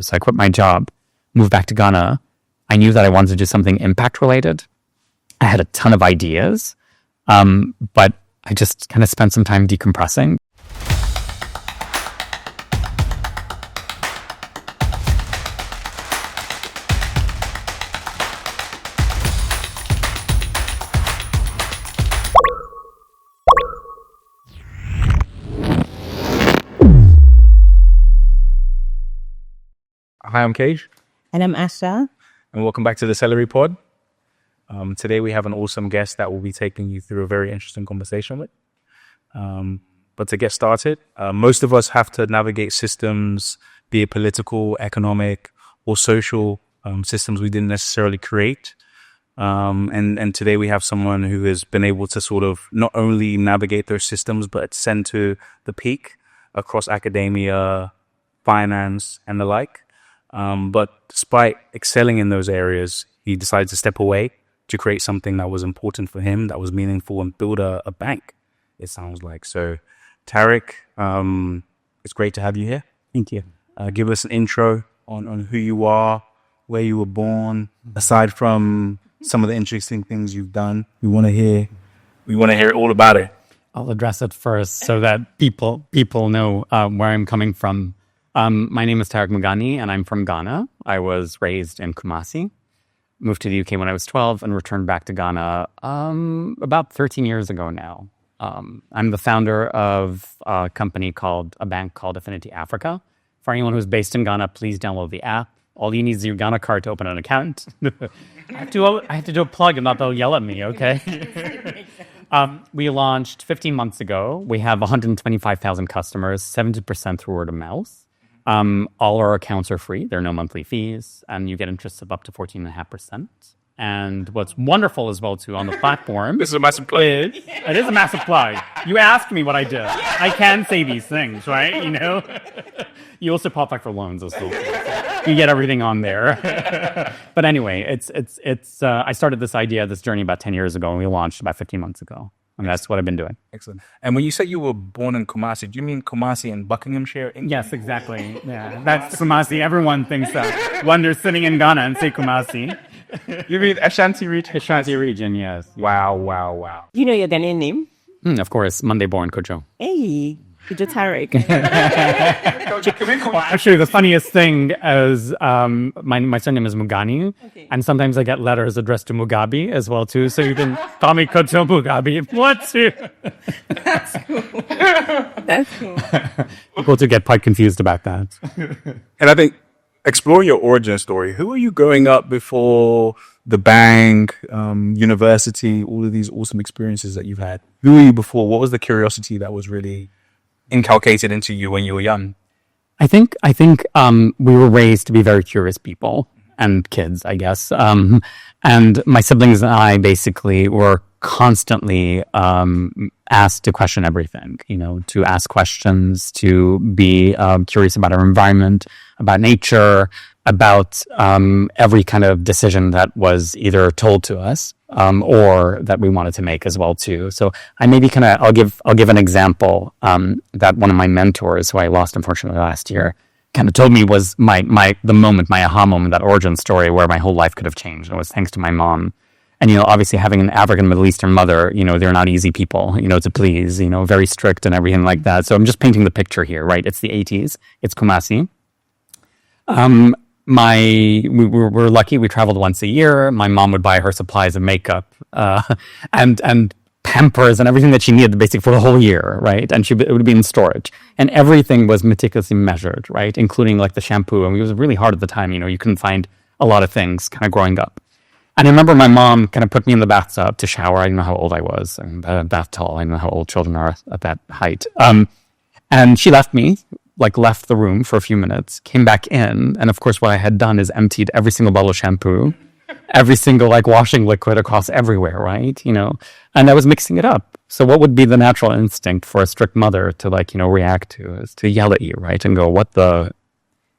So I quit my job, moved back to Ghana. I knew that I wanted to do something impact related. I had a ton of ideas, but I just kind of spent some time decompressing. Hi, I'm Cage. And I'm Asha. And welcome back to the CelereyPod. Today we have an awesome guest that will be taking you through a very interesting conversation with. But to get started, most of us have to navigate systems, be it political, economic, or social systems we didn't necessarily create. And today we have someone who has been able to sort of not only navigate those systems, but ascend to the peak across academia, finance, and the like. But despite excelling in those areas, he decided to step away to create something that was important for him, that was meaningful, and build a bank, it sounds like. So, Tarek, it's great to have you here. Thank you. Give us an intro on who you are, where you were born, aside from some of the interesting things you've done. We want to hear all about it. I'll address it first so that people know where I'm coming from. My name is Tarek Mouganie, and I'm from Ghana. I was raised in Kumasi, moved to the UK when I was 12, and returned back to Ghana about 13 years ago now. I'm the founder of a bank called Affinity Africa. For anyone who's based in Ghana, please download the app. All you need is your Ghana card to open an account. I have to do a plug, and not they'll yell at me, okay? We launched 15 months ago. We have 125,000 customers, 70% through word of mouth. All our accounts are free. There are no monthly fees, and you get interest of up to 14.5%. And what's wonderful as well, too, on the platform... This is a massive plug. It is a massive plug. You asked me what I did. I can say these things, right? You know? You also qualify for loans as well. You get everything on there. But anyway, it's. I started this journey about 10 years ago, and we launched about 15 months ago. And that's what I've been doing. Excellent. And when you say you were born in Kumasi, do you mean Kumasi in Buckinghamshire? Yes, exactly. Yeah, that's Kumasi. Everyone thinks that. When they're sitting in Ghana and say Kumasi. You mean Ashanti region? Ashanti region, yes. Wow. You know your Ghanaian name? Of course, Monday born Kojo. Hey, Kojo Tarek. Well, actually, the funniest thing is my surname is Mouganie, and sometimes I get letters addressed to Mugabe as well too. So you can call me Kojo Mugabe. What? That's cool. People do get quite confused about that. And I think exploring your origin story, who were you growing up before the bank, university, all of these awesome experiences that you've had? Who were you before? What was the curiosity that was really inculcated into you when you were young? I think we were raised to be very curious people and kids, I guess. And my siblings and I basically were constantly asked to question everything, to ask questions, to be curious about our environment, about nature, about every kind of decision that was either told to us or that we wanted to make as well too. So I maybe I'll give an example that one of my mentors, who I lost unfortunately last year, kind of told me was my aha moment, that origin story where my whole life could have changed. And it was thanks to my mom. And, obviously having an African Middle Eastern mother, they're not easy people, to please, very strict and everything like that. So I'm just painting the picture here, right? It's the 80s. It's Kumasi. We were lucky. We traveled once a year. My mom would buy her supplies of makeup, and Pampers and everything that she needed basically for the whole year, right? And it would be in storage. And everything was meticulously measured, right? Including like the shampoo. And it was really hard at the time, you couldn't find a lot of things kind of growing up. And I remember my mom kind of put me in the bathtub to shower. I didn't know how old I was. I'm bath tall. I don't know how old children are at that height. And she left the room for a few minutes, came back in. And of course, what I had done is emptied every single bottle of shampoo, every single washing liquid across everywhere, right? And I was mixing it up. So what would be the natural instinct for a strict mother to react to is to yell at you, right? And go, what the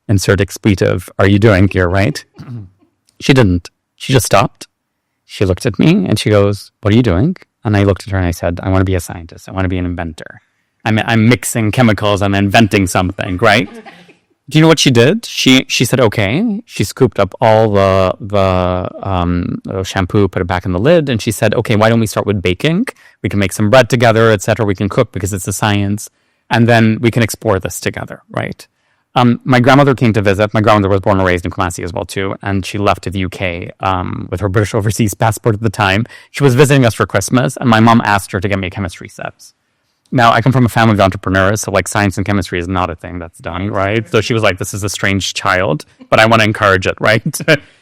insert expletive are you doing here, right? She didn't. She just stopped. She looked at me and she goes, what are you doing? And I looked at her and I said, I want to be a scientist. I want to be an inventor. I'm mixing chemicals. I'm inventing something, right? Do you know what she did? She said, okay. She scooped up all the shampoo, put it back in the lid, and she said, okay, why don't we start with baking? We can make some bread together, etc. We can cook because it's a science, and then we can explore this together, right? My grandmother came to visit. My grandmother was born and raised in Kumasi as well too, and she left to the UK with her British overseas passport at the time. She was visiting us for Christmas, and my mom asked her to get me a chemistry set. Now, I come from a family of entrepreneurs, so like science and chemistry is not a thing that's done, right? So she was like, this is a strange child, but I want to encourage it, right?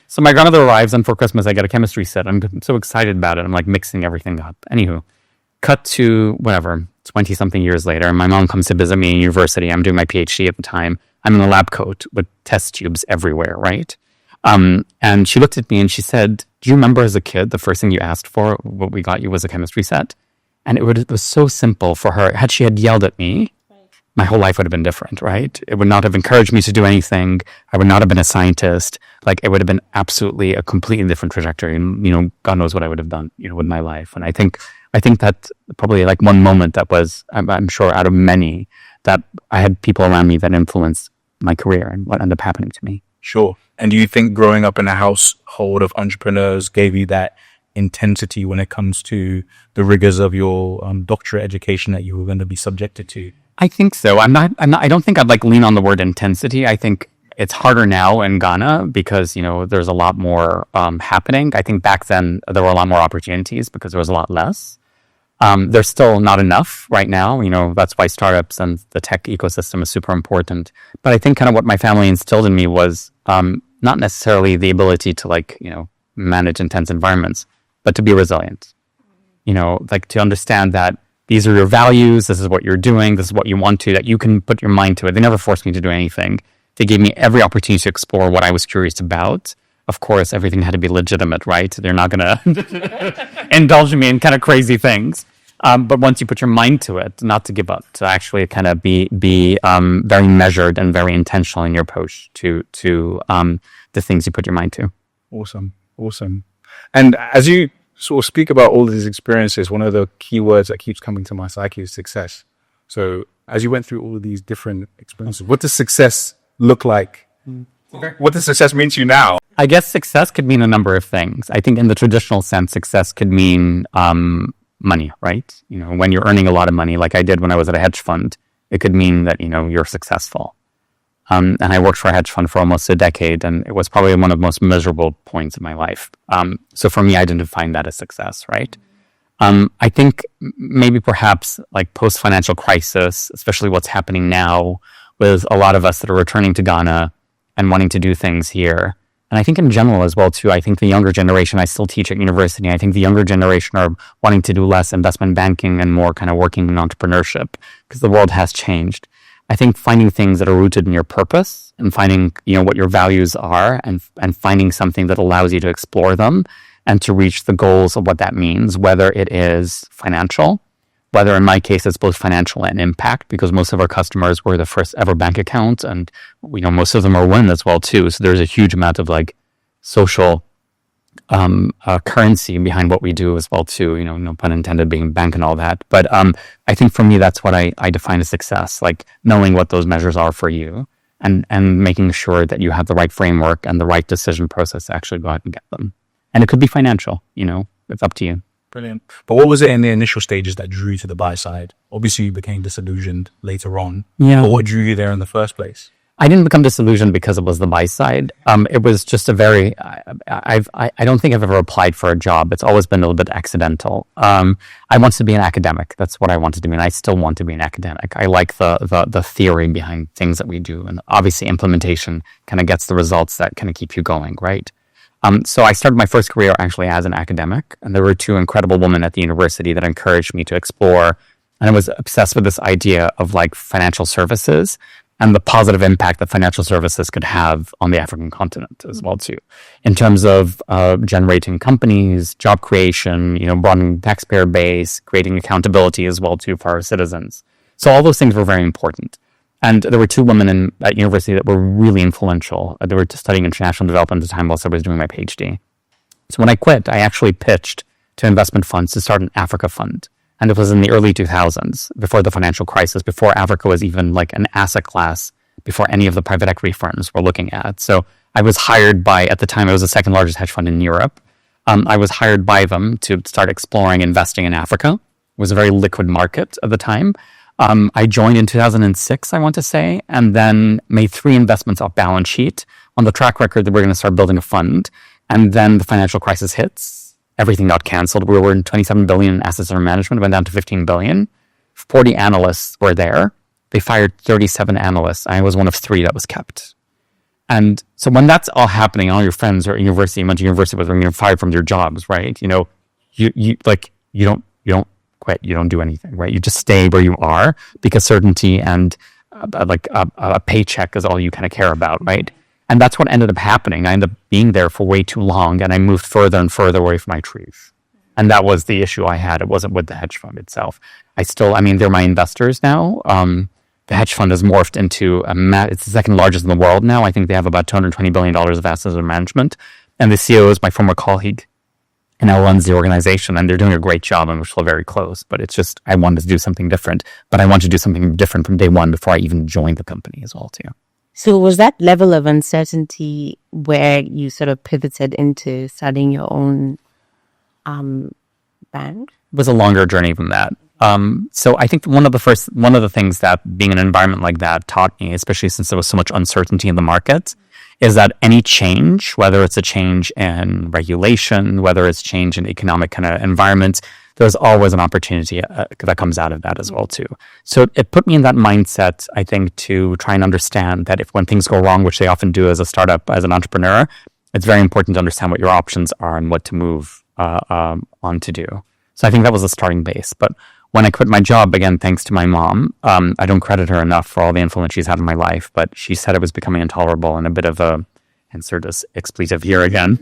So my grandmother arrives, and for Christmas, I get a chemistry set. I'm so excited about it. I'm like mixing everything up. Anywho, cut to whatever, 20-something years later, my mom comes to visit me in university. I'm doing my PhD at the time. I'm in a lab coat with test tubes everywhere, right? And she looked at me and she said, do you remember as a kid, the first thing you asked for, what we got you was a chemistry set? And it was so simple for her. Had she had yelled at me, my whole life would have been different, right? It would not have encouraged me to do anything. I would not have been a scientist. Like, it would have been absolutely a completely different trajectory. And, God knows what I would have done, with my life. And I think that's probably like one moment that was, I'm sure, out of many, that I had people around me that influenced my career and what ended up happening to me. Sure. And do you think growing up in a household of entrepreneurs gave you that intensity when it comes to the rigors of your doctorate education that you were going to be subjected to? I think so. I don't think I'd like lean on the word intensity. I think it's harder now in Ghana because, there's a lot more happening. I think back then there were a lot more opportunities because there was a lot less. There's still not enough right now. That's why startups and the tech ecosystem is super important. But I think kind of what my family instilled in me was not necessarily the ability to manage intense environments, but to be resilient. To understand that these are your values, this is what you're doing, this is what you want to, that you can put your mind to it. They never forced me to do anything. They gave me every opportunity to explore what I was curious about. Of course, everything had to be legitimate, right? They're not going to indulge me in kind of crazy things. But once you put your mind to it, not to give up, to actually kind of be very measured and very intentional in your approach to the things you put your mind to. Awesome. And as you sort of speak about all of these experiences, one of the key words that keeps coming to my psyche is success. So as you went through all of these different experiences, what does success look like? What does success mean to you now? I guess success could mean a number of things. I think in the traditional sense, success could mean money, right? When you're earning a lot of money, like I did when I was at a hedge fund, it could mean that, you're successful. And I worked for a hedge fund for almost a decade, and it was probably one of the most miserable points of my life. So for me, I didn't find that as success, right? I think maybe perhaps like post-financial crisis, especially what's happening now with a lot of us that are returning to Ghana and wanting to do things here. And I think in general as well, too, I think the younger generation, I still teach at university, I think the younger generation are wanting to do less investment banking and more kind of working in entrepreneurship because the world has changed. I think finding things that are rooted in your purpose and finding, what your values are and finding something that allows you to explore them and to reach the goals of what that means, whether it is financial, whether in my case it's both financial and impact, because most of our customers were the first ever bank account and, most of them are women as well too. So there's a huge amount of like social currency behind what we do as well too, no pun intended, being bank and all that. But I think for me, that's what I define as success, like knowing what those measures are for you and making sure that you have the right framework and the right decision process to actually go out and get them. And it could be financial, it's up to you. Brilliant. But what was it in the initial stages that drew you to the buy side? Obviously, you became disillusioned later on. Yeah. But what drew you there in the first place? I didn't become disillusioned because it was the buy side. It was just a very, I don't think I've ever applied for a job. It's always been a little bit accidental. I wanted to be an academic. That's what I wanted to be. And I still want to be an academic. I like the theory behind things that we do. And obviously implementation kind of gets the results that kind of keep you going, right? So I started my first career actually as an academic. And there were two incredible women at the university that encouraged me to explore. And I was obsessed with this idea of like financial services and the positive impact that financial services could have on the African continent as well too, in terms of generating companies, job creation, broadening taxpayer base, creating accountability as well too for our citizens. So all those things were very important. And there were two women at university that were really influential. They were studying international development at the time whilst I was doing my PhD. So when I quit, I actually pitched to investment funds to start an Africa fund. And it was in the early 2000s, before the financial crisis, before Africa was even like an asset class before any of the private equity firms were looking at. So I was hired by, at the time, it was the second largest hedge fund in Europe. I was hired by them to start exploring investing in Africa. It was a very liquid market at the time. I joined in 2006, I want to say, and then made 3 investments off balance sheet on the track record that we're going to start building a fund. And then the financial crisis hits. Everything got canceled. We were in 27 billion in assets under management, went down to 15 billion. 40 analysts were there. They fired 37 analysts. I was one of 3 that was kept. And so when that's all happening, all your friends are at university, went to university with them, you're fired from their jobs, right? You know, you don't quit, you don't do anything, right? You just stay where you are because certainty and a paycheck is all you kind of care about, right? And that's what ended up happening. I ended up being there for way too long, and I moved further and further away from my truth. And that was the issue I had. It wasn't with the hedge fund itself. They're my investors now. The hedge fund has morphed into it's the second largest in the world now. I think they have about $220 billion of assets under management. And the CEO is my former colleague and now runs the organization. And they're doing a great job and we're still very close. But it's just, I wanted to do something different. But I wanted to do something different from day one before I even joined the company as well, too. So was that level of uncertainty where you sort of pivoted into starting your own bank? It was a longer journey than that. So I think one of the things that being in an environment like that taught me, especially since there was so much uncertainty in the market, is that any change, whether it's a change in regulation, whether it's change in economic kind of environment, there's always an opportunity that comes out of that as well too. So it put me in that mindset, I think, to try and understand that when things go wrong, which they often do as a startup, as an entrepreneur, it's very important to understand what your options are and what to move on to do. So I think that was a starting base. But when I quit my job, again, thanks to my mom, I don't credit her enough for all the influence she's had in my life, but she said it was becoming intolerable and a bit of a, insert this expletive here again.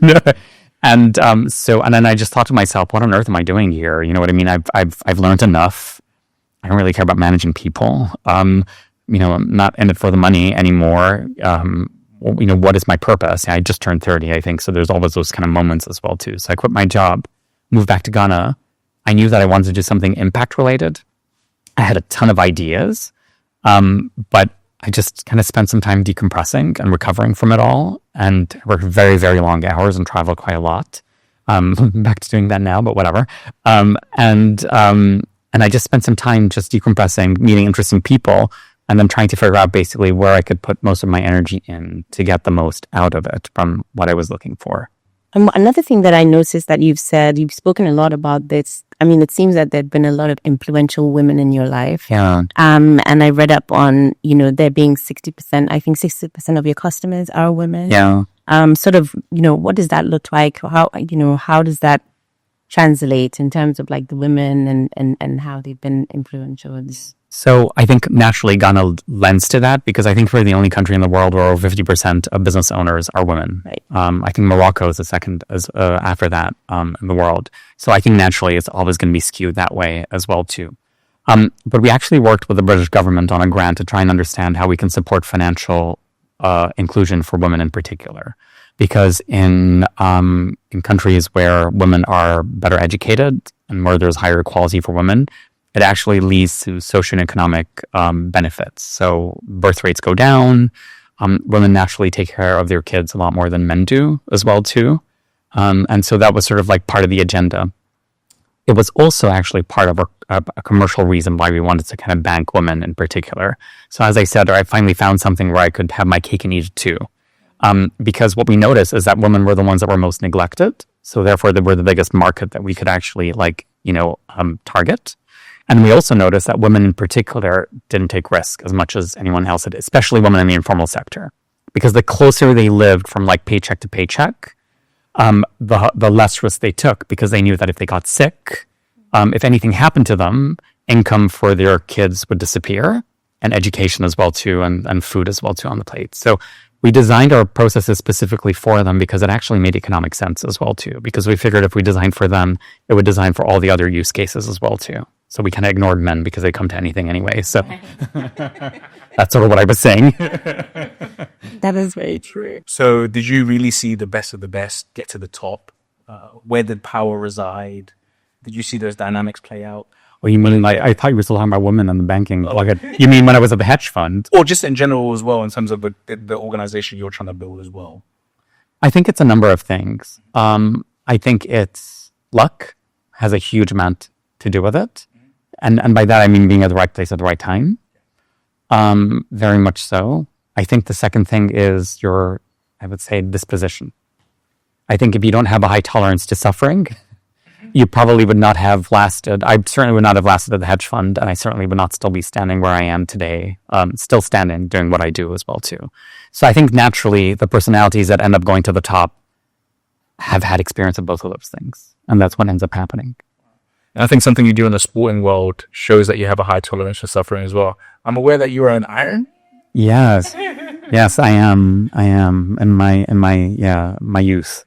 And then I just thought to myself, what on earth am I doing here? You know what I mean? I've learned enough. I don't really care about managing people. I'm not in it for the money anymore. What is my purpose? I just turned 30, I think. So there's always those kind of moments as well too. So I quit my job, moved back to Ghana. I knew that I wanted to do something impact related. I had a ton of ideas, but I just kind of spent some time decompressing and recovering from it all, and worked very, very long hours and traveled quite a lot. Back to doing that now, but whatever. And I just spent some time just decompressing, meeting interesting people, and then trying to figure out basically where I could put most of my energy in to get the most out of it from what I was looking for. Another thing that I noticed that you've spoken a lot about this. I mean, it seems that there've been a lot of influential women in your life. Yeah. And I read up on, there being 60%, I think 60% of your customers are women. Yeah. What does that look like? How does that translate in terms of like the women and how they've been influential in this? So I think naturally Ghana lends to that because I think we're the only country in the world where over 50% of business owners are women. Right. I think Morocco is the second after that in the world. So I think naturally it's always going to be skewed that way as well too. But we actually worked with the British government on a grant to try and understand how we can support financial inclusion for women in particular. Because in countries where women are better educated and where there's higher equality for women, it actually leads to socioeconomic benefits. So birth rates go down. Women naturally take care of their kids a lot more than men do as well too. And so that was sort of like part of the agenda. It was also actually part of a commercial reason why we wanted to kind of bank women in particular. So as I said, I finally found something where I could have my cake and eat it too. Because what we noticed is that women were the ones that were most neglected. So therefore they were the biggest market that we could actually target. And we also noticed that women in particular didn't take risk as much as anyone else did, especially women in the informal sector. Because the closer they lived from like paycheck to paycheck, the less risk they took because they knew that if they got sick, if anything happened to them, income for their kids would disappear and education as well too and food as well too on the plate. So we designed our processes specifically for them because it actually made economic sense as well too, because we figured if we designed for them, it would design for all the other use cases as well too. So we kind of ignored men because they come to anything anyway. So that's sort of what I was saying. That is very true. So did you really see the best of the best get to the top? Where did power reside? Did you see those dynamics play out? Well, you mean like I thought you were still talking about women in the banking. Like, you mean when I was at the hedge fund? Or just in general as well, in terms of the organization you're trying to build as well? I think it's a number of things. I think it's luck has a huge amount to do with it. And by that, I mean being at the right place at the right time. Very much so. I think the second thing is your, I would say, disposition. I think if you don't have a high tolerance to suffering, you probably would not have lasted. I certainly would not have lasted at the hedge fund, and I certainly would not still be standing where I am today, still standing, doing what I do as well, too. So I think naturally the personalities that end up going to the top have had experience of both of those things. And that's what ends up happening. And I think something you do in the sporting world shows that you have a high tolerance for suffering as well. I'm aware that you are an iron. Yes. Yes, I am. In my youth.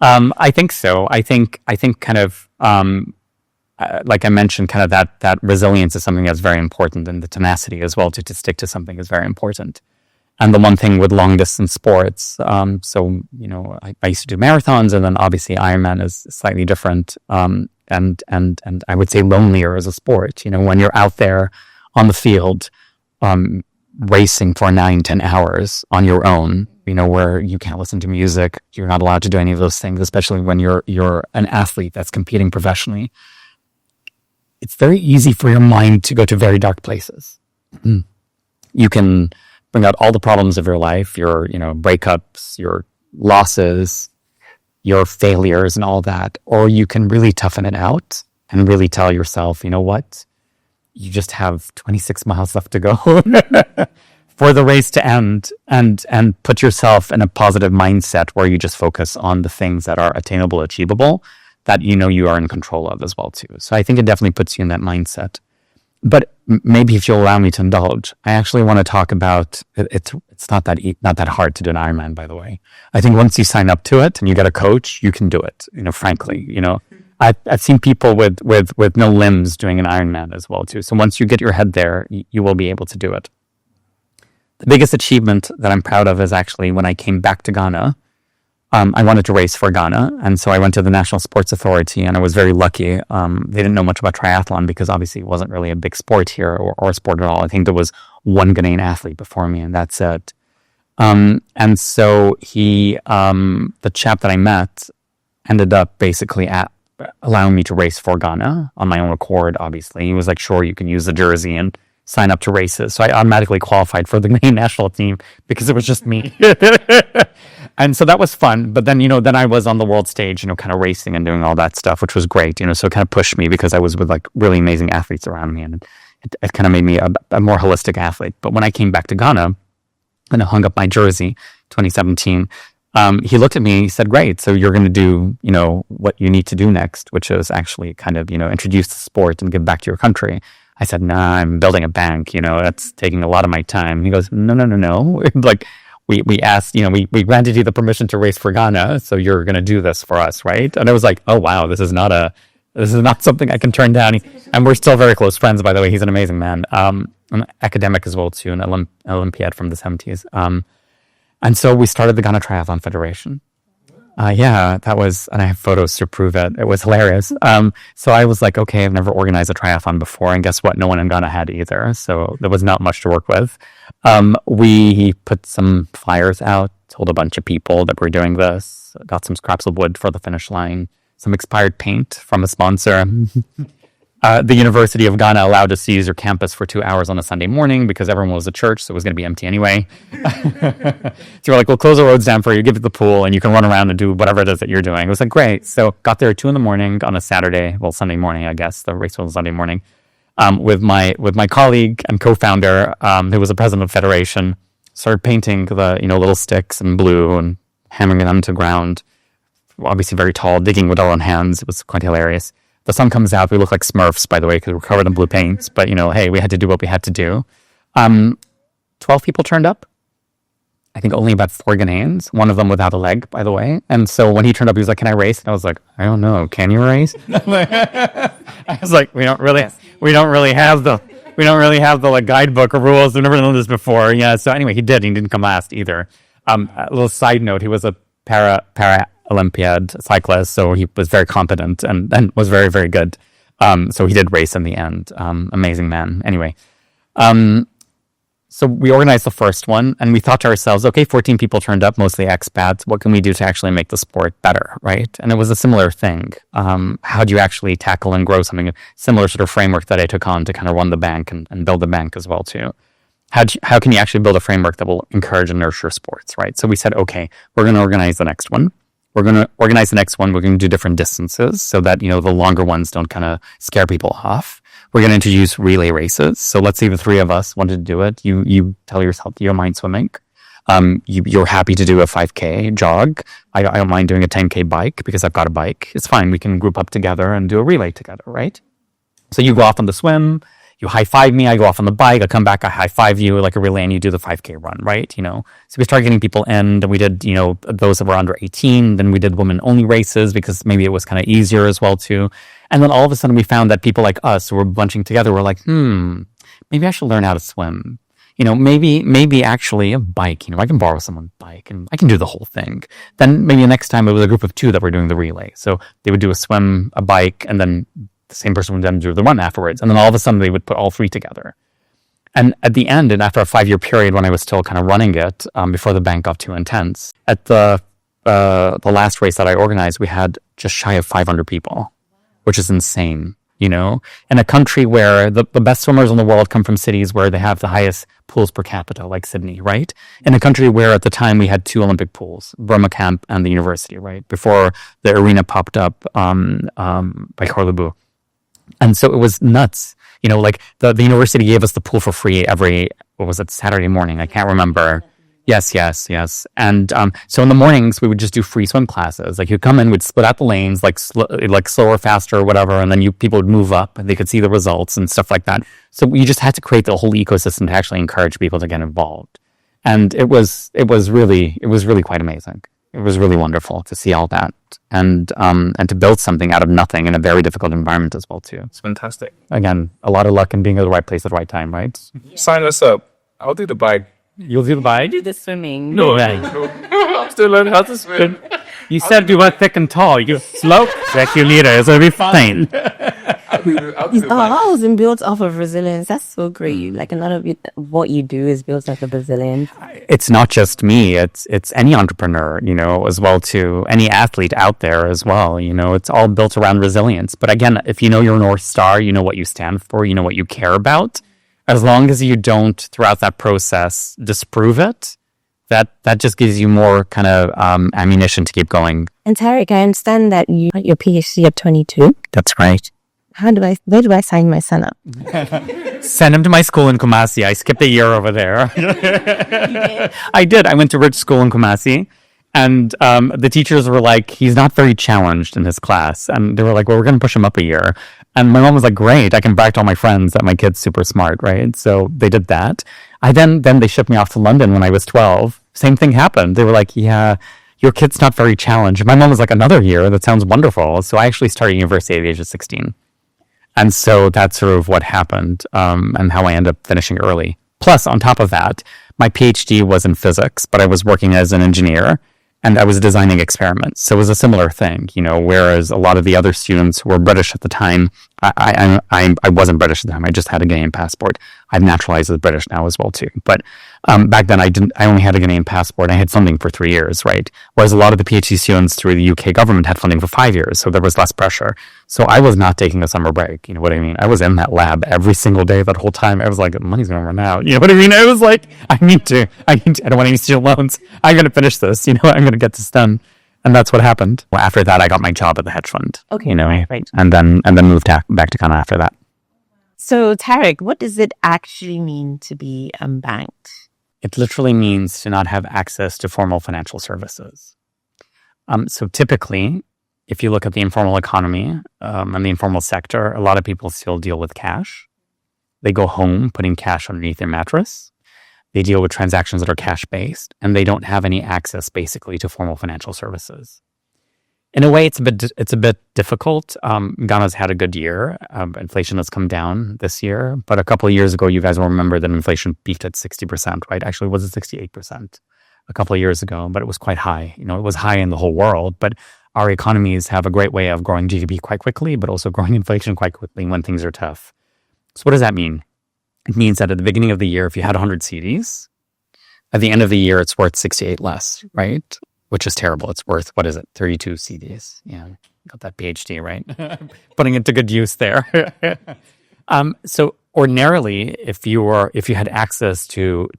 I think so. I think kind of, like I mentioned, kind of that resilience is something that's very important, and the tenacity as well to stick to something is very important. And the one thing with long distance sports, so, you know, I used to do marathons, and then obviously Ironman is slightly different. And I would say lonelier as a sport, you know, when you're out there on the field, racing for 9-10 hours on your own, you know, where you can't listen to music, you're not allowed to do any of those things, especially when you're an athlete that's competing professionally. It's very easy for your mind to go to very dark places. You can bring out all the problems of your life, your, you know, breakups, your losses, your failures and all that. Or you can really toughen it out and really tell yourself, you know what? You just have 26 miles left to go for the race to end, and put yourself in a positive mindset where you just focus on the things that are attainable, achievable, that you know you are in control of as well too. So I think it definitely puts you in that mindset. But maybe if you'll allow me to indulge, I actually want to talk about it's not that hard to do an Ironman, by the way. I think once you sign up to it and you get a coach, you can do it. You know, frankly, you know, I've seen people with no limbs doing an Ironman as well too. So once you get your head there, you will be able to do it. The biggest achievement that I'm proud of is actually when I came back to Ghana. I wanted to race for Ghana, and so I went to the National Sports Authority, and I was very lucky. They didn't know much about triathlon because obviously it wasn't really a big sport here or a sport at all. I think there was one Ghanaian athlete before me, and that's it. And so the chap that I met ended up basically allowing me to race for Ghana on my own accord, obviously. He was like, sure, you can use the jersey and sign up to races. So I automatically qualified for the Ghanaian national team because it was just me. And so that was fun. But then, you know, then I was on the world stage, you know, kind of racing and doing all that stuff, which was great, you know, so it kind of pushed me because I was with like really amazing athletes around me, and it kind of made me a more holistic athlete. But when I came back to Ghana and I hung up my jersey, 2017, he looked at me, he said, great, so you're going to do, you know, what you need to do next, which is actually kind of, you know, introduce the sport and give back to your country. I said, nah, I'm building a bank, you know, that's taking a lot of my time. He goes, no. Like, we asked, you know, we granted you the permission to race for Ghana, so you're going to do this for us, right? And I was like, oh, wow, this is not something I can turn down. And we're still very close friends, by the way. He's an amazing man. An academic as well, too, an Olympiad from the 70s. And so we started the Ghana Triathlon Federation. Yeah, that was, and I have photos to prove it. It was hilarious. So I was like, okay, I've never organized a triathlon before, and guess what? No one in Ghana had either. So there was not much to work with. We put some flyers out, told a bunch of people that we're doing this, got some scraps of wood for the finish line, some expired paint from a sponsor. The University of Ghana allowed us to use their campus for 2 hours on a Sunday morning because everyone was at church, so it was going to be empty anyway. So we're like, we'll close the roads down for you, give it the pool, and you can run around and do whatever it is that you're doing. It was like, great. So got there at 2 a.m. on a Saturday, well, Sunday morning, I guess. The race was Sunday morning. With my colleague and co-founder, who was the president of the federation, started painting the, you know, little sticks in blue and hammering them to ground. Obviously very tall, digging with our own hands. It was quite hilarious. The sun comes out. We look like Smurfs, by the way, because we're covered in blue paints. But, you know, hey, we had to do what we had to do. 12 people turned up. I think only about 4 Ghanaians, one of them without a leg, by the way. And so when he turned up, he was like, can I race? And I was like, I don't know. Can you race? I was like, we don't really have the like guidebook or rules. We've never done this before. Yeah. So anyway, he did. He didn't come last either. A little side note, he was a para Olympiad cyclist, so he was very competent and was very, very good. So he did race in the end. Amazing man. Anyway, so we organized the first one, and we thought to ourselves, okay, 14 people turned up, mostly expats. What can we do to actually make the sport better, right? And it was a similar thing. How do you actually tackle and grow something? Similar sort of framework that I took on to kind of run the bank and build the bank as well too. How can you actually build a framework that will encourage and nurture sports, right? So we said, okay, we're going to organize the next one. We're going to organize the next one. We're going to do different distances so that, the longer ones don't kind of scare people off. We're going to introduce relay races. So let's say the three of us wanted to do it. You tell yourself you don't mind swimming. You're happy to do a 5K jog. I don't mind doing a 10K bike because I've got a bike. It's fine. We can group up together and do a relay together, right? So you go off on the swim. You high-five me, I go off on the bike, I come back, I high-five you like a relay, and you do the 5K run, right? So we started getting people in, and we did, those that were under 18, then we did women-only races because maybe it was kind of easier as well, too. And then all of a sudden we found that people like us who were bunching together were like, maybe I should learn how to swim. Maybe actually a bike, I can borrow someone's bike and I can do the whole thing. Then maybe the next time it was a group of two that were doing the relay. So they would do a swim, a bike, and then the same person would then do the run afterwards. And then all of a sudden they would put all three together. And at the end, and after a 5-year period when I was still kind of running it, before the bank got too intense, at the last race that I organized, we had just shy of 500 people, which is insane, in a country where the best swimmers in the world come from cities where they have the highest pools per capita, like Sydney, right? In a country where at the time we had 2 Olympic pools, Burma Camp and the university, right? Before the arena popped up by Corlebu. And so it was nuts. Like the university gave us the pool for free every, Saturday morning? I can't remember. Yes. And so in the mornings, we would just do free swim classes. Like you'd come in, we'd split out the lanes, like slower, faster, whatever. And then people would move up and they could see the results and stuff like that. So you just had to create the whole ecosystem to actually encourage people to get involved. And it was really quite amazing. It was really wonderful to see all that and to build something out of nothing in a very difficult environment as well too. It's fantastic. Again, a lot of luck in being at the right place at the right time, right? Yeah. Sign us up. I'll do the bike. You'll do the bike? Do the swimming. No way. I'm still learning how to swim. You said you were thick and tall. You slow, like you leader. It'll be fine. I'll do the bike. House and built off of resilience. That's so great. Like a lot of what you do is built off of resilience. It's not just me. It's any entrepreneur, as well too. Any athlete out there as well. It's all built around resilience. But again, if you know your North Star, you know what you stand for, you know what you care about. As long as you don't, throughout that process, disprove it, that just gives you more kind of ammunition to keep going. And Tarek, I understand that you got your PhD at 22. That's right. Where do I sign my son up? Send him to my school in Kumasi. I skipped a year over there. I did. I went to rich school in Kumasi. And the teachers were like, he's not very challenged in his class. And they were like, well, we're going to push him up a year. And my mom was like, great. I can brag to all my friends that my kid's super smart, right? So they did that. Then they shipped me off to London when I was 12. Same thing happened. They were like, yeah, your kid's not very challenged. My mom was like, another year? That sounds wonderful. So I actually started university at the age of 16. And so that's sort of what happened and how I ended up finishing early. Plus, on top of that, my PhD was in physics, but I was working as an engineer. And I was designing experiments. So it was a similar thing, whereas a lot of the other students who were British at the time, I wasn't British at the time. I just had a Ghanaian passport. I've naturalized as British now as well too. But back then I only had a Ghanaian passport. I had funding for 3 years, right? Whereas a lot of the PhD students through the UK government had funding for 5 years. So there was less pressure. So I was not taking a summer break. You know what I mean? I was in that lab every single day that whole time. I was like, money's going to run out. You know what I mean? I was like, I don't want any student loans. I'm going to finish this. I'm going to get this done. And that's what happened. Well, after that, I got my job at the hedge fund. Okay. Right. And then moved back to Ghana after that. So Tarek, what does it actually mean to be unbanked? It literally means to not have access to formal financial services. So typically, if you look at the informal economy and the informal sector, a lot of people still deal with cash. They go home putting cash underneath their mattress. They deal with transactions that are cash-based, and they don't have any access, basically, to formal financial services. In a way, it's a bit difficult. Ghana's had a good year. Inflation has come down this year, but a couple of years ago, you guys will remember that inflation peaked at 60%, right? Actually, it was at 68% a couple of years ago, but it was quite high. It was high in the whole world, but our economies have a great way of growing GDP quite quickly, but also growing inflation quite quickly when things are tough. So what does that mean? It means that at the beginning of the year, if you had 100 CDs, at the end of the year, it's worth 68 less, right? Which is terrible. It's worth, 32 CDs. Yeah, got that PhD, right? Putting it to good use there. So ordinarily, if you had access to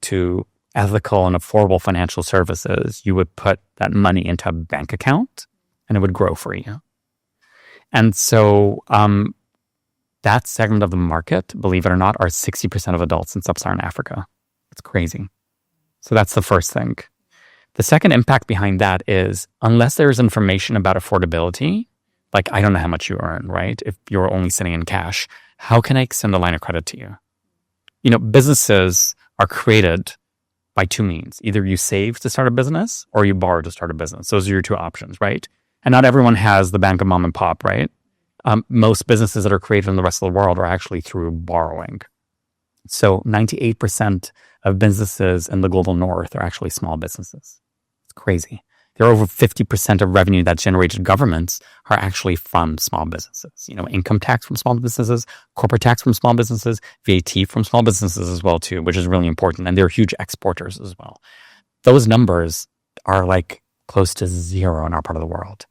ethical and affordable financial services, you would put that money into a bank account and it would grow for you. And so that segment of the market, believe it or not, are 60% of adults in sub-Saharan Africa. It's crazy. So that's the first thing. The second impact behind that is, unless there's information about affordability, like I don't know how much you earn, right? If you're only sitting in cash, how can I extend a line of credit to you? You know, businesses are created by two means. Either you save to start a business or you borrow to start a business. Those are your two options, right? And not everyone has the bank of mom and pop, right? Most businesses that are created in the rest of the world are actually through borrowing. So 98% of businesses in the global north are actually small businesses. It's crazy. There are over 50% of revenue that's generated governments are actually from small businesses. You know, income tax from small businesses, corporate tax from small businesses, VAT from small businesses as well too, which is really important. And they're huge exporters as well. Those numbers are like close to zero in our part of the world.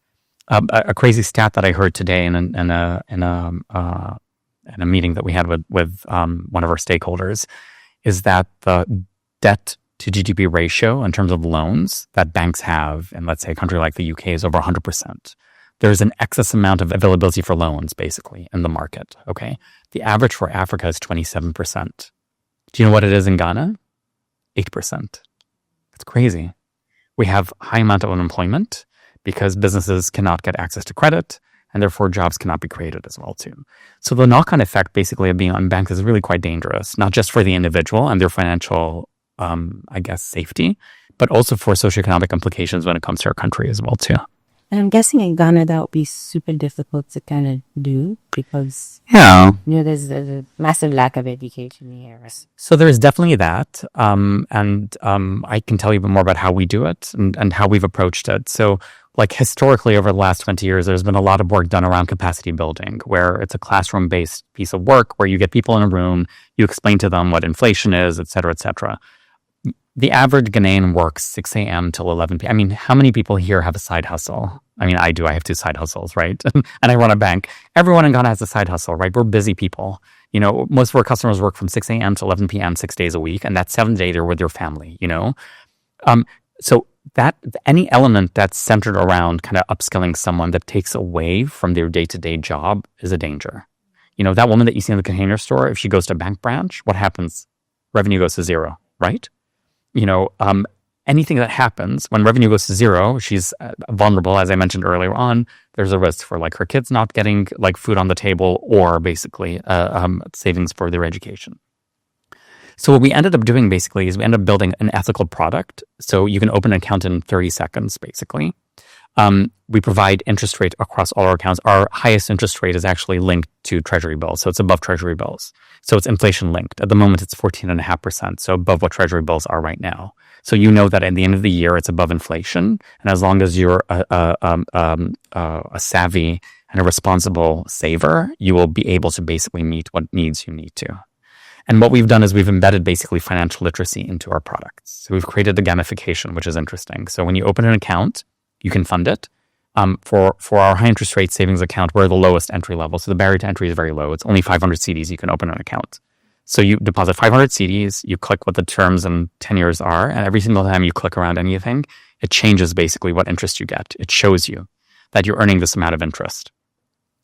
A crazy stat that I heard today in a meeting that we had with one of our stakeholders is that the debt to GDP ratio in terms of loans that banks have in, let's say, a country like the UK is over 100%. There's an excess amount of availability for loans, basically, in the market, okay? The average for Africa is 27%. Do you know what it is in Ghana? 8%. It's crazy. We have high amount of unemployment because businesses cannot get access to credit, and therefore jobs cannot be created as well too. So the knock-on effect basically of being unbanked is really quite dangerous, not just for the individual and their financial, safety, but also for socioeconomic implications when it comes to our country as well too. And I'm guessing in Ghana that would be super difficult to kind of do because, there's a massive lack of education here. So there's definitely that. And I can tell you a bit more about how we do it and how we've approached it. So like historically over the last 20 years, there's been a lot of work done around capacity building, where it's a classroom-based piece of work where you get people in a room, you explain to them what inflation is, et cetera, et cetera. The average Ghanaian works 6 a.m. till 11 p.m. I mean, how many people here have a side hustle? I mean, I do. I have 2 side hustles, right? And I run a bank. Everyone in Ghana has a side hustle, right? We're busy people. You know, most of our customers work from 6 a.m. to 11 p.m. 6 days a week, and that 7th day they're with their family, you know? So that any element that's centered around kind of upskilling someone that takes away from their day-to-day job is a danger. You know, that woman that you see in the container store, if she goes to a bank branch, what happens? Revenue goes to zero, right? You know, anything that happens when revenue goes to zero, she's vulnerable, as I mentioned earlier on. There's a risk for like her kids not getting like food on the table or basically savings for their education. So what we ended up doing basically is we ended up building an ethical product. So you can open an account in 30 seconds, basically. We provide interest rate across all our accounts. Our highest interest rate is actually linked to treasury bills. So it's above treasury bills. So it's inflation linked. At the moment, it's 14.5%. So above what treasury bills are right now. So you know that at the end of the year, it's above inflation. And as long as you're a savvy and a responsible saver, you will be able to basically meet what needs you need to. And what we've done is we've embedded basically financial literacy into our products. So we've created the gamification, which is interesting. So when you open an account, you can fund it. For our high interest rate savings account, we're the lowest entry level. So the barrier to entry is very low. It's only 500 CDs you can open an account. So you deposit 500 CDs, you click what the terms and tenures are, and every single time you click around anything, it changes basically what interest you get. It shows you that you're earning this amount of interest.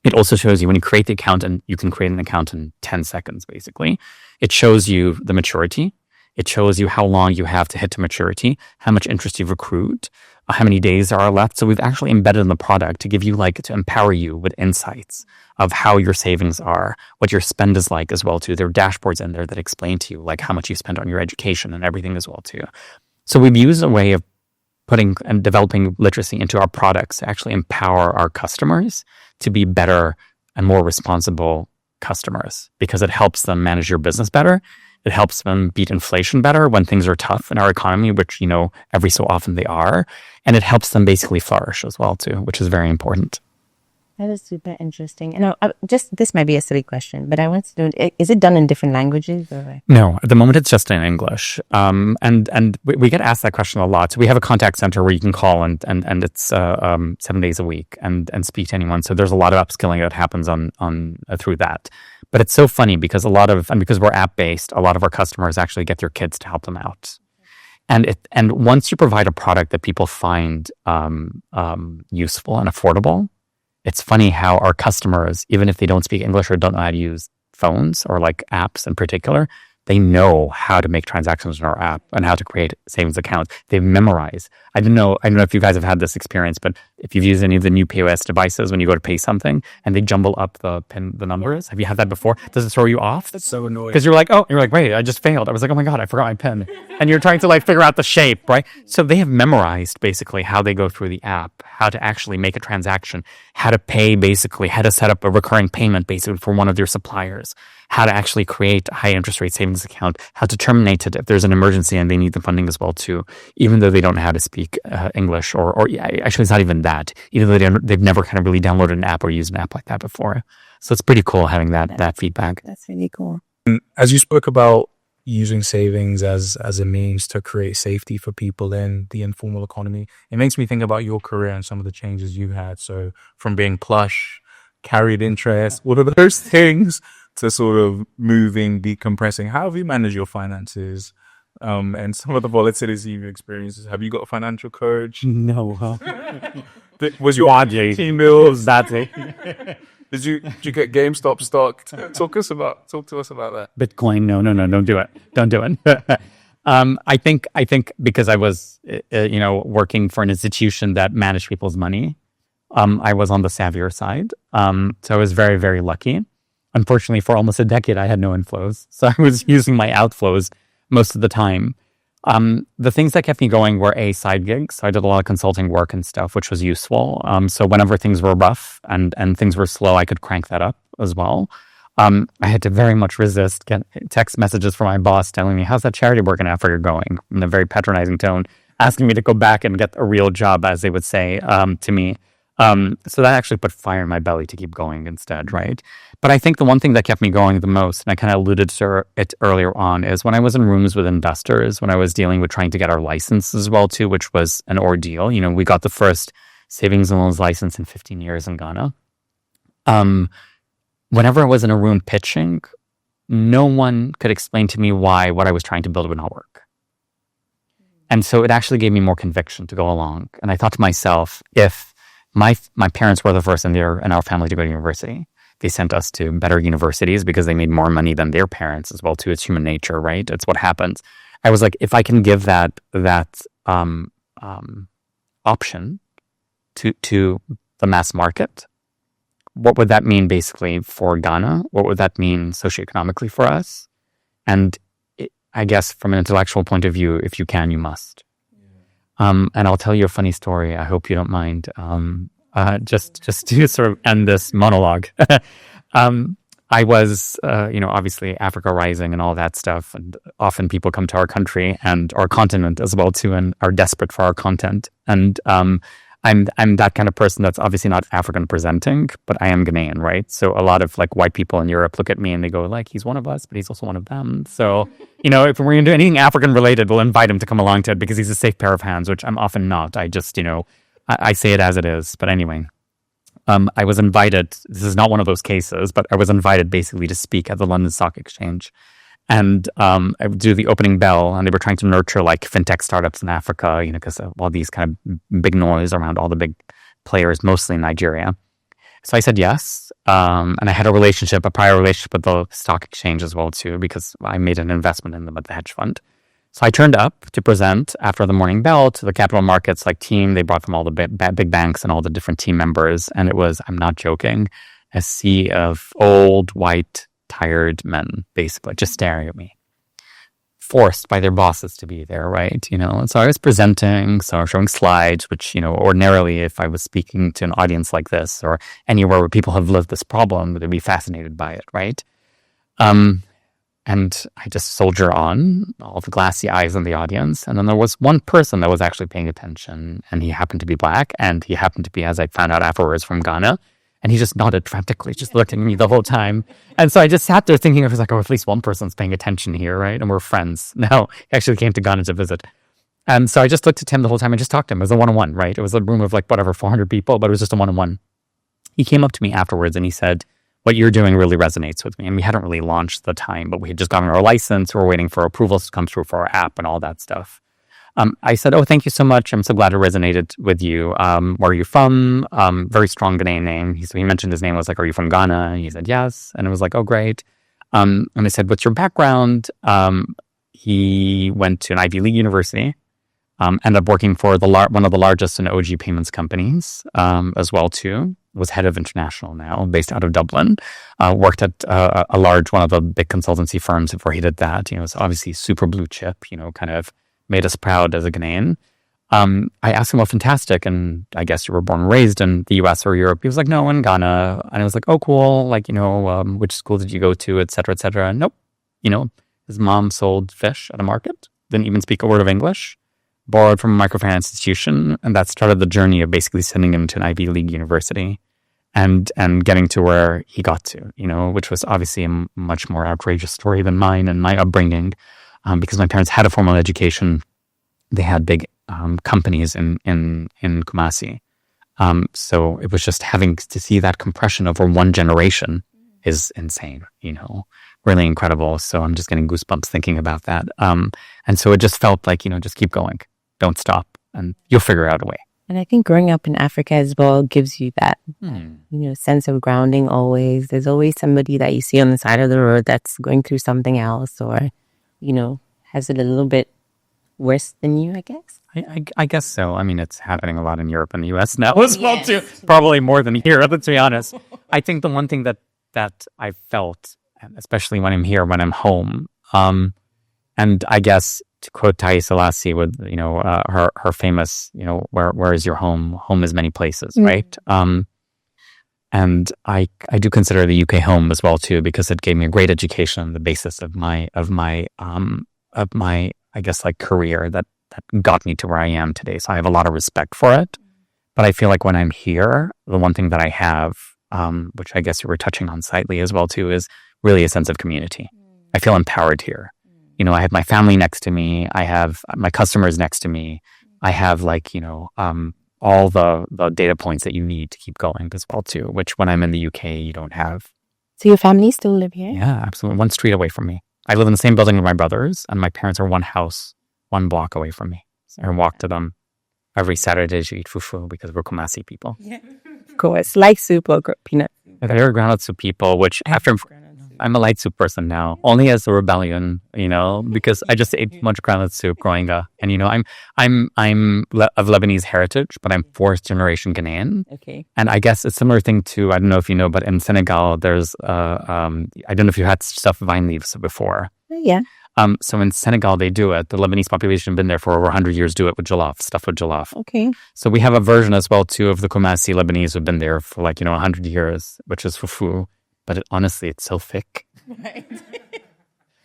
It also shows you when you create the account, and you can create an account in 10 seconds, basically. It shows you the maturity. It shows you how long you have to hit to maturity, how much interest you've accrued, how many days there are left. So we've actually embedded in the product to give you to empower you with insights of how your savings are, what your spend is like as well too. There are dashboards in there that explain to you like how much you spend on your education and everything as well too. So we've used a way of putting and developing literacy into our products to actually empower our customers to be better and more responsible customers, because it helps them manage your business better. It helps them beat inflation better when things are tough in our economy, which, every so often they are. And it helps them basically flourish as well, too, which is very important. That is super interesting. And this might be a silly question, but I want to know, is it done in different languages? Or? No, at the moment it's just in English. And we get asked that question a lot. So we have a contact center where you can call and it's 7 days a week and speak to anyone. So there's a lot of upskilling that happens on through that. But it's so funny because because we're app based, a lot of our customers actually get their kids to help them out. And once you provide a product that people find useful and affordable, it's funny how our customers, even if they don't speak English or don't know how to use phones or like apps in particular, they know how to make transactions in our app and how to create savings accounts. They've memorized. I don't know if you guys have had this experience, but if you've used any of the new POS devices when you go to pay something and they jumble up the numbers, have you had that before? Does it throw you off? That's so annoying. Because you're like, wait, I just failed. I was like, oh my God, I forgot my PIN. And you're trying to like figure out the shape, right? So they have memorized basically how they go through the app, how to actually make a transaction, how to pay basically, how to set up a recurring payment basically for one of their suppliers, how to actually create a high interest rate savings account, how to terminate it if there's an emergency and they need the funding as well too, even though they don't know how to speak English or actually it's not even that, even though they've never kind of really downloaded an app or used an app like that before. So it's pretty cool having that feedback. That's really cool. As you spoke about using savings as a means to create safety for people in the informal economy, it makes me think about your career and some of the changes you've had. So from being plush, carried interest, all of those things, to sort of moving, decompressing. How have you managed your finances and some of the volatility you've experienced? Have you got a financial coach? No. Was your team bills? That's it. Did you get GameStop stock? Talk to us about that. Bitcoin? No, don't do it. Don't do it. I think because I was, working for an institution that managed people's money, I was on the savvier side. So I was very, very lucky. Unfortunately, for almost a decade, I had no inflows. So I was using my outflows most of the time. The things that kept me going were side gigs. So I did a lot of consulting work and stuff, which was useful. So whenever things were rough and things were slow, I could crank that up as well. I had to very much resist, get text messages from my boss telling me, how's that charity work in Africa going? In a very patronizing tone, asking me to go back and get a real job, as they would say to me. So that actually put fire in my belly to keep going instead, right? But I think the one thing that kept me going the most, and I kind of alluded to it earlier on, is when I was in rooms with investors, when I was dealing with trying to get our license as well too, which was an ordeal. We got the first savings and loans license in 15 years in Ghana. Whenever I was in a room pitching, no one could explain to me why what I was trying to build would not work. And so it actually gave me more conviction to go along. And I thought to myself, if my parents were the first in our family to go to university, they sent us to better universities because they made more money than their parents as well too. It's human nature, right? It's what happens. I was like, if I can give that option to the mass market, what would that mean basically for Ghana? What would that mean socioeconomically for us? And I guess from an intellectual point of view, if you can, you must. And I'll tell you a funny story. I hope you don't mind. Just to sort of end this monologue. I was, obviously Africa Rising and all that stuff. And often people come to our country and our continent as well too, and are desperate for our content. And I'm that kind of person that's obviously not African presenting, but I am Ghanaian, right? So a lot of like white people in Europe look at me and they go like, he's one of us, but he's also one of them. So, if we're going to do anything African related, we'll invite him to come along to it because he's a safe pair of hands, which I'm often not. I just, I say it as it is. But anyway, I was invited. This is not one of those cases, but I was invited basically to speak at the London Stock Exchange. And I would do the opening bell, and they were trying to nurture like fintech startups in Africa, because of all these kind of big noise around all the big players, mostly in Nigeria. So I said yes, and I had a prior relationship with the stock exchange as well too, because I made an investment in them at the hedge fund. So I turned up to present after the morning bell to the capital markets team. They brought from all the big banks and all the different team members, and it was, I'm not joking, a sea of old white tired men, basically, just staring at me, forced by their bosses to be there, right? And so I was presenting, so I was showing slides, which, ordinarily, if I was speaking to an audience like this or anywhere where people have lived this problem, they'd be fascinated by it, right? And I just soldier on, all the glassy eyes in the audience. And then there was one person that was actually paying attention, and he happened to be black, and he happened to be, as I found out afterwards, from Ghana. And he just nodded frantically, just looked at me the whole time. And so I just sat there thinking, I was like, oh, at least one person's paying attention here, right? And we're friends. No, he actually came to Ghana to visit. And so I just looked at him the whole time and just talked to him. It was a one-on-one, right? It was a room of 400 people, but it was just a one-on-one. He came up to me afterwards and he said, what you're doing really resonates with me. And we hadn't really launched the time, but we had just gotten our license. We were waiting for approvals to come through for our app and all that stuff. I said, oh, thank you so much. I'm so glad it resonated with you. Where are you from? Very strong Ghanaian name. He mentioned his name. I was like, are you from Ghana? And he said, yes. And it was like, oh, great. And I said, what's your background? He went to an Ivy League university. Ended up working for one of the largest and OG payments companies as well too. Was head of international now, based out of Dublin. Worked at a large one of the big consultancy firms before he did that. It's obviously super blue chip. Kind of made us proud as a Ghanaian. I asked him, well, fantastic. And I guess you were born and raised in the US or Europe. He was like, no, in Ghana. And I was like, oh, cool. Which school did you go to, et cetera, et cetera. And nope. His mom sold fish at a market. Didn't even speak a word of English. Borrowed from a microfinance institution, and that started the journey of basically sending him to an Ivy League university and getting to where he got to, which was obviously a much more outrageous story than mine and my upbringing, because my parents had a formal education. They had big companies in Kumasi. So it was just having to see that compression over one generation is insane, really incredible. So I'm just getting goosebumps thinking about that. And so it just felt like, just keep going. Don't stop, and you'll figure out a way. And I think growing up in Africa as well gives you that, sense of grounding always. There's always somebody that you see on the side of the road that's going through something else or, has it a little bit worse than you, I guess. I guess so. I mean, it's happening a lot in Europe and the US now as well, too. Probably more than here, let's be honest. I think the one thing that I felt, especially when I'm here, when I'm home, and I guess to quote Haile Selassie with, her famous, where is your home? Home is many places, right? And I do consider the UK home as well too, because it gave me a great education on the basis of my I guess career that got me to where I am today. So I have a lot of respect for it. But I feel like when I'm here, the one thing that I have, which I guess you were touching on slightly as well too, is really a sense of community. I feel empowered here. I have my family next to me. I have my customers next to me. I have all the data points that you need to keep going as well too, which when I'm in the UK, you don't have. So your family still live here? Yeah, absolutely. One street away from me. I live in the same building with my brothers, and my parents are one house, one block away from me. So I walk to them every Saturday to eat fufu because we're Kumasi people. Yeah, of course. Like soup or peanut. They're grounded soup people, which after I'm a light soup person now, only as a rebellion, because I just ate too much grounded soup growing up. And, I'm of Lebanese heritage, but I'm fourth generation Ghanaian. Okay. And I guess a similar thing to, I don't know if you know, but in Senegal, there's, I don't know if you had stuffed vine leaves before. Yeah. So in Senegal, they do it. The Lebanese population have been there for over 100 years, do it with jollof, stuff with jollof. Okay. So we have a version as well, too, of the Kumasi Lebanese who've been there for 100 years, which is fufu. But honestly, it's so thick. Right.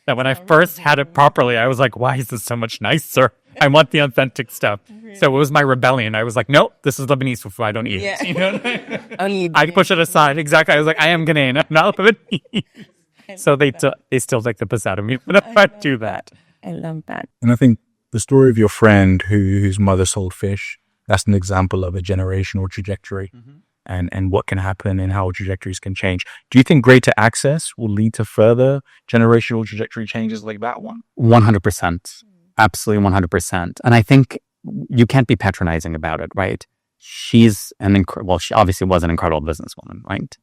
That when I first had it properly, I was like, why is this so much nicer? I want the authentic stuff. Really? So it was my rebellion. I was like, nope, this is Lebanese fufu. I don't eat it. I push it aside. Exactly. I was like, I am Ghanaian. I'm not Lebanese. So they still take the piss out of me when I do that. I love that. And I think the story of your friend whose mother sold fish, that's an example of a generational trajectory. Mm-hmm. And what can happen and how trajectories can change. Do you think greater access will lead to further generational trajectory changes like that one? 100%. Absolutely 100%. And I think you can't be patronizing about it, right? She's she obviously was an incredible businesswoman, right?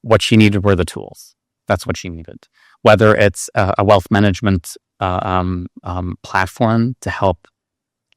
What she needed were the tools. That's what she needed. Whether it's a wealth management platform to help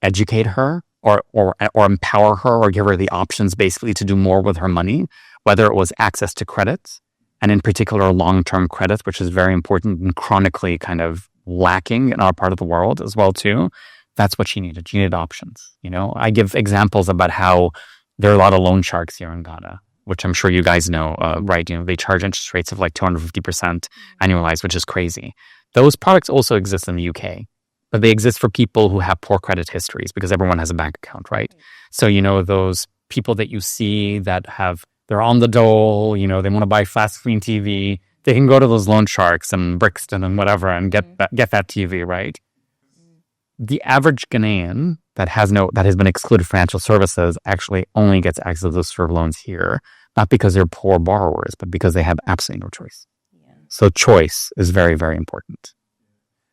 educate her, or empower her or give her the options basically to do more with her money, whether it was access to credit, and in particular long-term credit, which is very important and chronically kind of lacking in our part of the world as well too. That's what she needed. She needed options. I give examples about how there are a lot of loan sharks here in Ghana. which I'm sure you guys know, right? They charge interest rates of like 250% annualized, which is crazy. Those products also exist in the UK, but they exist for people who have poor credit histories because everyone has a bank account, right? So, those people that you see that they're on the dole, they want to buy flat screen TV, they can go to those loan sharks and Brixton and whatever and get that TV, right? The average Ghanaian that has been excluded from financial services actually only gets access to those sort of loans here, not because they're poor borrowers, but because they have absolutely no choice. Yeah. So choice is very, very important.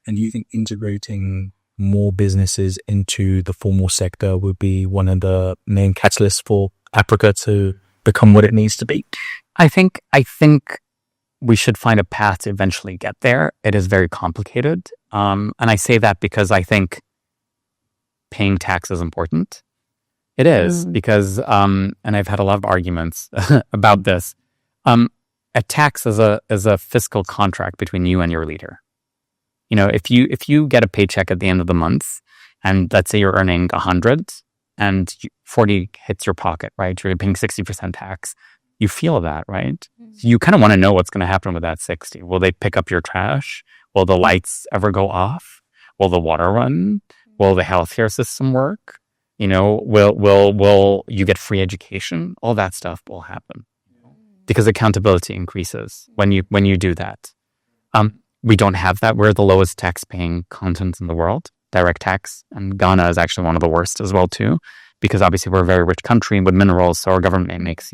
And do you think integrating more businesses into the formal sector would be one of the main catalysts for Africa to become what it needs to be? I think we should find a path to eventually get there. It is very complicated. And I say that because I think paying tax is important. It is because, and I've had a lot of arguments about this. A tax is a fiscal contract between you and your leader. If you get a paycheck at the end of the month, and let's say you're earning 100 and 40 hits your pocket, right? You're paying 60% tax. You feel that, right? So you kind of want to know what's going to happen with that 60. Will they pick up your trash? Will the lights ever go off? Will the water run? Will the healthcare system work? Will you get free education? All that stuff will happen because accountability increases when you do that. We don't have that. We're the lowest tax-paying continent in the world, direct tax, and Ghana is actually one of the worst as well too, because obviously we're a very rich country with minerals, so our government makes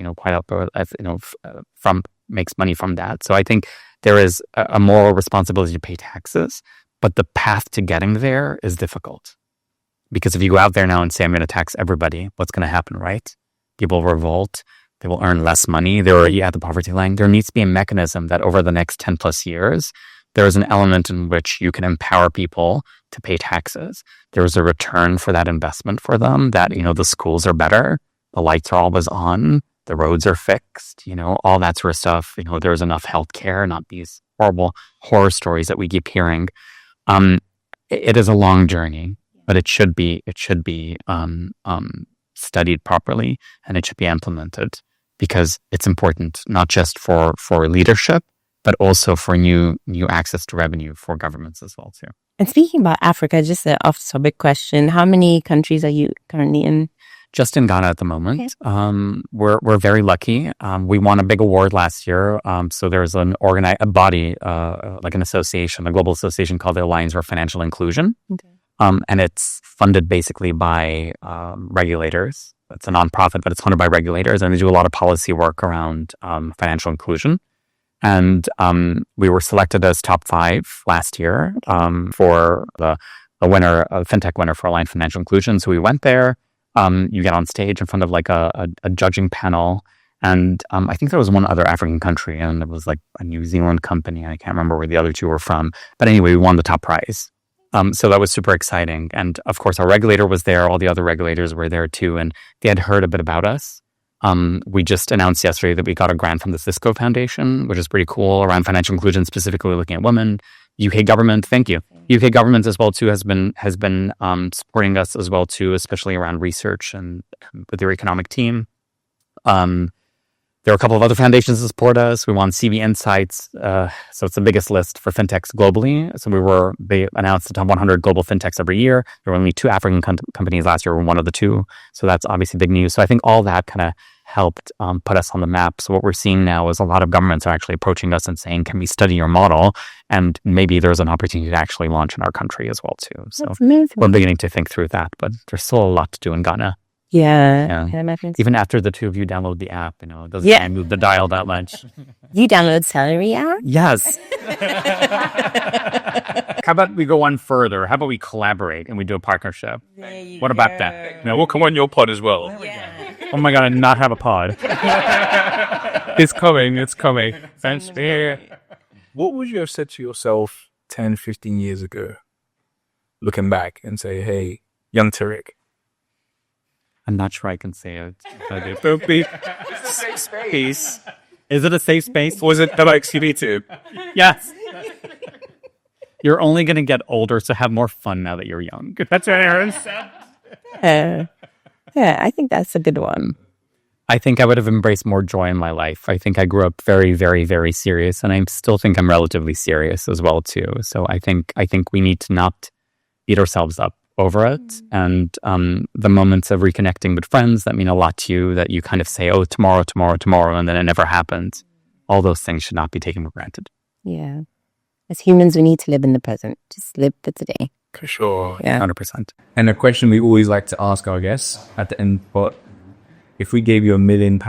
makes money from that. So I think there is a moral responsibility to pay taxes, but the path to getting there is difficult. Because if you go out there now and say, I'm going to tax everybody, what's going to happen, right? People revolt. They will earn less money. They're already at the poverty line. There needs to be a mechanism that over the next 10 plus years, there is an element in which you can empower people to pay taxes. There is a return for that investment for them, that, the schools are better, the lights are always on, the roads are fixed, all that sort of stuff. There's enough healthcare, not these horrible horror stories that we keep hearing. It is a long journey, but it should be studied properly, and it should be implemented because it's important not just for leadership, but also for new access to revenue for governments as well too. And speaking about Africa, just an off-topic question: how many countries are you currently in? Just in Ghana at the moment. Okay. We're very lucky. We won a big award last year. So there's a body, like an association, a global association called the Alliance for Financial Inclusion. Okay. And it's funded basically by regulators. It's a nonprofit, but it's funded by regulators, and they do a lot of policy work around financial inclusion. And we were selected as top 5 last year for the winner, fintech winner for Alliance Financial Inclusion. So we went there. You get on stage in front of like a judging panel. And I think there was one other African country, and it was like a New Zealand company. I can't remember where the other 2 were from. But anyway, we won the top prize. So that was super exciting. And of course, our regulator was there. All the other regulators were there too. And they had heard a bit about us. We just announced yesterday that we got a grant from the Cisco Foundation, which is pretty cool, around financial inclusion, specifically looking at women. UK government, thank you. UK government as well too has been supporting us as well too, especially around research and with their economic team. There are a couple of other foundations that support us. We won CB Insights, so it's the biggest list for fintechs globally. So they announced the top 100 global fintechs every year. There were only 2 African companies last year. We're one of the 2, so that's obviously big news. So I think all that kind of helped put us on the map. So what we're seeing now is a lot of governments are actually approaching us and saying, "Can we study your model?" And maybe there's an opportunity to actually launch in our country as well too. So we're beginning to think through that, but there's still a lot to do in Ghana. Yeah. Even after the 2 of you download the app, it doesn't move the dial that much. You download Celerey app? Yes. How about we go one further? How about we collaborate and we do a partnership? What about that? We'll come on your pod as well. Oh my God, I not have a pod. It's coming. Thanks. What would you have said to yourself 10, 15 years ago, looking back and say, hey, young Tarek? I'm not sure I can say it. Don't be safe space. Is it a safe space? Was it like YouTube? Yes. You're only going to get older, so have more fun now that you're young. That's what Aaron said. Yeah, I think that's a good one. I think I would have embraced more joy in my life. I think I grew up very, very, very serious, and I still think I'm relatively serious as well too. So I think we need to not beat ourselves up over it. And the moments of reconnecting with friends that mean a lot to you, that you kind of say, oh, tomorrow, tomorrow, tomorrow, and then it never happens. All those things should not be taken for granted. Yeah. As humans, we need to live in the present. Just live for today. For sure. Yeah. 100%. And a question we always like to ask our guests at the end, but if we gave you £1 million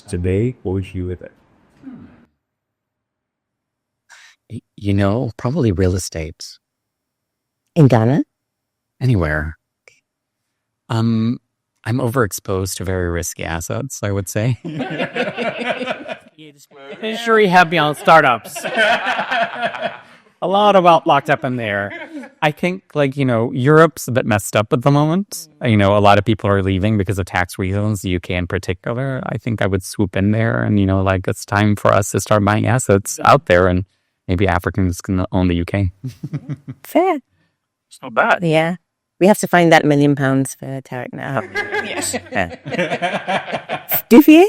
today, what would you do with it? You know, probably real estate. In Ghana? Anywhere. I'm overexposed to very risky assets, I would say. Sure, you have me on startups. A lot about locked up in there. I think, Europe's a bit messed up at the moment. A lot of people are leaving because of tax reasons, the UK in particular. I think I would swoop in there and, it's time for us to start buying assets out there, and maybe Africans can own the UK. Fair. It's not bad. Yeah. We have to find that £1 million for Tarek now. Yes. Doofy?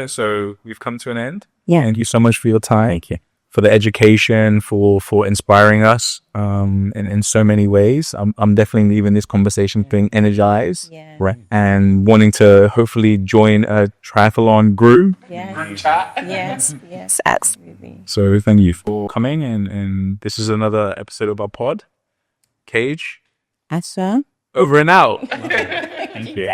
So we've come to an end. Yeah. Thank you so much for your time. Thank you. For the education, for inspiring us in so many ways. I'm definitely leaving this conversation feeling energized, Yeah. right? And wanting to hopefully join a triathlon group. Yes, absolutely. So thank you for coming, and this is another episode of our pod. Cage, Asha? over and out. Thank you.